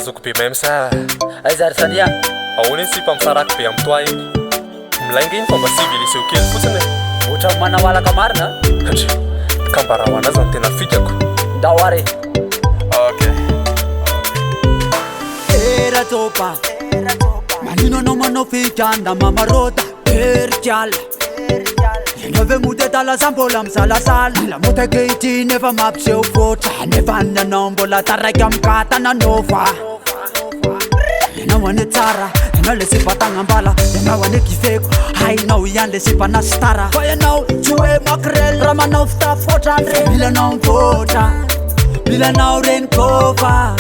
azoko be même ça Aizary sania ahoana sy mpamifaraky be amin'ny toa iny milainga iny fomba civilisé kely fotsiny ohatra manawalaka marina andry kambara ho anazy ny tena fikako daware okay era topa manino anao manao fikanda mamarota erikiala Nove mute tala sambola msalasala La mute keiti nefa mapseu fotra Nefa nanombola taraka mkata na nova Nena wane tsara Nena lesi patanga mbala Nena wane kifeko Hai nau yan lesi panastara Faya nau chue makrel Rama nau fta fotra andre Mila nau fotra Mila nau ren kova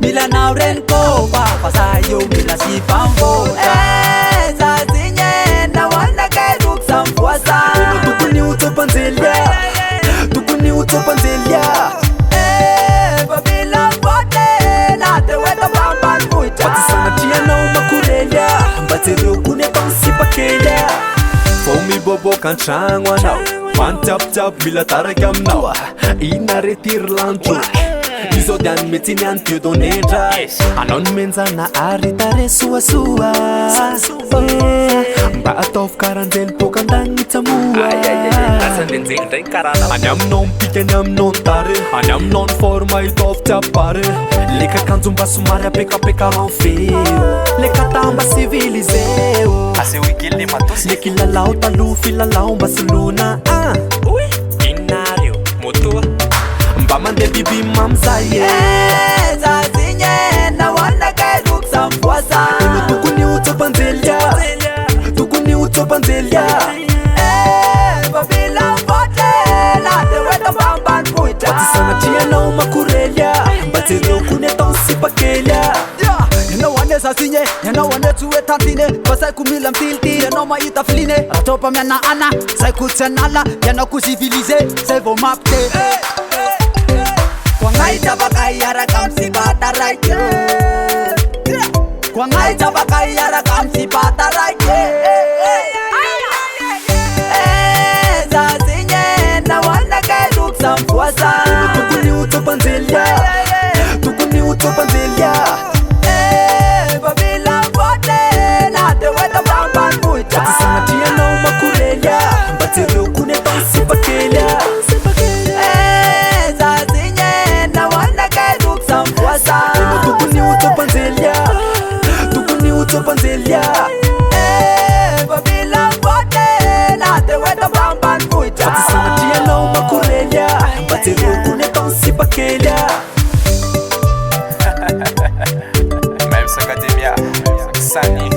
Mila nau ren kova Pasayo mila si pamvota Zazinye na wana kairuk samfuasa Tukuni utopanzelia Tukuni utopanzelia Babila bote Na te weta bamban muita Bati sana tia na umakurelia Bati rukune pansi pakelia Fomi bobo kanchangwa nao Pan tap tap mila tarakam nao Ina retir lancho Izo dian metini antio donedra Anon menza na aritare sua sua Mba atof karanzel pokandang itamua Anyam non pika anyam non tare Anyam non forma itof tapare Leka kanzumba sumare peka peka ranfeo Leka tamba civiliseo Ase wikili matos Leki lalau talu filalau basuluna Inario motoa Mande bibi mamzaye Zazinye na wana kairuk samfuasa Tukuni utopanzelia Tukuni utopanzelia Babila bote Na te weta bamban muita Bati sana tia na umakurelia Bati rukune tonsi pakelia Nena wane zazinye Nena wane tuwe tantine Basai kumila mfilti Nena maita fline Ratopa miana ana Sai kutsenala Yana kusivilize Sai vo mapte Kwa ngai tabaka yara kamsi bata raike Kwa ngai tabaka yara kamsi bata raike Zazinye na wana kairuk samfuasa Tukuni utopanzelia Tukuni utopanzelia Babila bote Na te weta bamban muita Bati sana tia na umakurelia Bati rukune tonsi pakelia Tukuni utopanzelia Tukuni utopanzelia Babila bote Na te weta bamban muita Bati sana tia na umakurelia Bati rukune tonsi pakelia Même Academia Sani